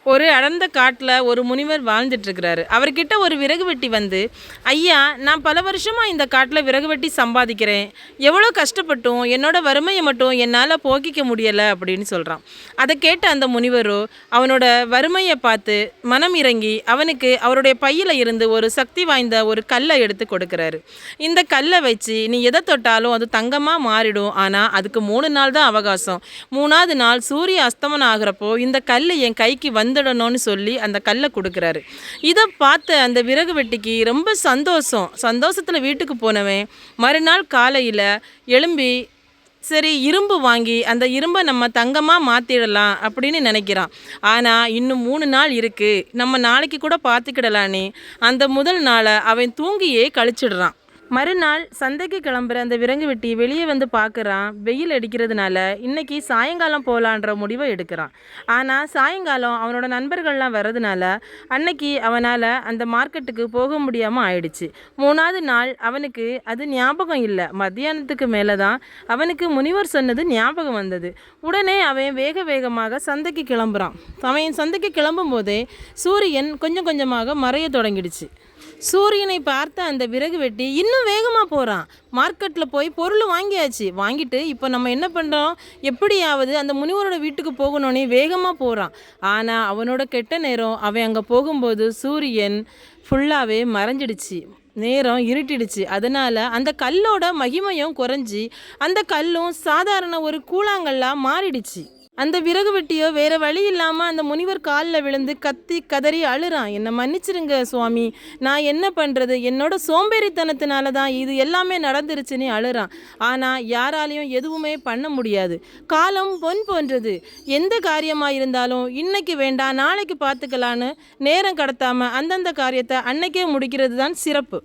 ஒரு அடர்ந்த காட்டில் ஒரு முனிவர் வாழ்ந்துட்டுருக்கிறாரு. அவர்கிட்ட ஒரு விறகு வெட்டி வந்து, ஐயா, நான் பல வருஷமாக இந்த காட்டில் விறகு வெட்டி சம்பாதிக்கிறேன், எவ்வளோ கஷ்டப்பட்டும் என்னோட வறுமையை மட்டும் என்னால் போக்கிக்க முடியலை அப்படின்னு சொல்கிறான். அதை கேட்ட அந்த முனிவரோ அவனோட வறுமையை பார்த்து மனம் இறங்கி அவனுக்கு அவருடைய பையில் இருந்து ஒரு சக்தி வாய்ந்த ஒரு கல்லை எடுத்து கொடுக்குறாரு. இந்த கல்லை வச்சு நீ எதை தொட்டாலும் அது தங்கமாக மாறிடும், ஆனால் அதுக்கு 3 நாள் தான் அவகாசம். 3ஆவது நாள் சூரிய அஸ்தமனம் ஆகிறப்போ இந்த கல் என் கைக்கு வந்துடணும்னு சொல்லி அந்த கல்லை கொடுக்குறாரு. இதை பார்த்த அந்த விறகு வெட்டிக்கு ரொம்ப சந்தோஷத்தில் வீட்டுக்கு போனவன் மறுநாள் காலையில் எழும்பி சரி இரும்பு வாங்கி அந்த இரும்பை நம்ம தங்கமாக மாற்றிடலாம் அப்படின்னு நினைக்கிறான். ஆனால் இன்னும் 3 நாள் இருக்குது, நம்ம நாளைக்கு கூட பார்த்துக்கிடலான்னு அந்த முதல் நாளை அவன் தூங்கியே கழிச்சிடுறான். மறுநாள் சந்தைக்கு கிளம்புற அந்த விறகு வெட்டி வெளியே வந்து பார்க்குறான். வெயில் அடிக்கிறதுனால இன்னைக்கு சாயங்காலம் போகலான்ற முடிவை எடுக்கிறான். ஆனால் சாயங்காலம் அவனோட நண்பர்கள்லாம் வர்றதுனால அன்னைக்கு அவனால் அந்த மார்க்கெட்டுக்கு போக முடியாமல் ஆயிடுச்சு. 3ஆவது நாள் அவனுக்கு அது ஞாபகம் இல்லை. மத்தியானத்துக்கு மேலே தான் அவனுக்கு முனிவர் சொன்னது ஞாபகம் வந்தது. உடனே அவன் வேகமாக சந்தைக்கு கிளம்புறான். அவன் சந்தைக்கு கிளம்பும் போதே சூரியன் கொஞ்சம் கொஞ்சமாக மறைய தொடங்கிடுச்சு. சூரியனை பார்த்த அந்த விறகு வெட்டி இன்னும் வேகமாக போகிறான். மார்க்கெட்டில் போய் பொருள் வாங்கிட்டு இப்போ நம்ம என்ன பண்ணுறோம், எப்படியாவது அந்த முனிவரோட வீட்டுக்கு போகணுன்னே வேகமாக போகிறான். ஆனால் அவனோட கெட்ட நேரம், அவன் அங்கே போகும்போது சூரியன் ஃபுல்லாகவே மறைஞ்சிடுச்சு, நேரம் இருட்டிடுச்சு. அதனால் அந்த கல்லோட மகிமையும் குறைஞ்சி அந்த கல்லும் சாதாரண ஒரு கூழாங்கல்லாக மாறிடுச்சு. அந்த விறகு வெட்டியோ வேறு வழி இல்லாமல் அந்த முனிவர் காலில் விழுந்து கத்தி கதறி அழுறான். என்னை மன்னிச்சிருங்க சுவாமி, நான் என்ன பண்ணுறது, என்னோட சோம்பேறித்தனத்தினால தான் இது எல்லாமே நடந்துருச்சுன்னு அழுறான். ஆனால் யாராலையும் எதுவுமே பண்ண முடியாது. காலம் பொன் போன்றது. எந்த காரியமாக இருந்தாலும் இன்னைக்கு வேண்டாம் நாளைக்கு பார்த்துக்கலான்னு நேரம் கடத்தாமல் அந்தந்த காரியத்தை அன்னைக்கே முடிக்கிறது தான் சிறப்பு.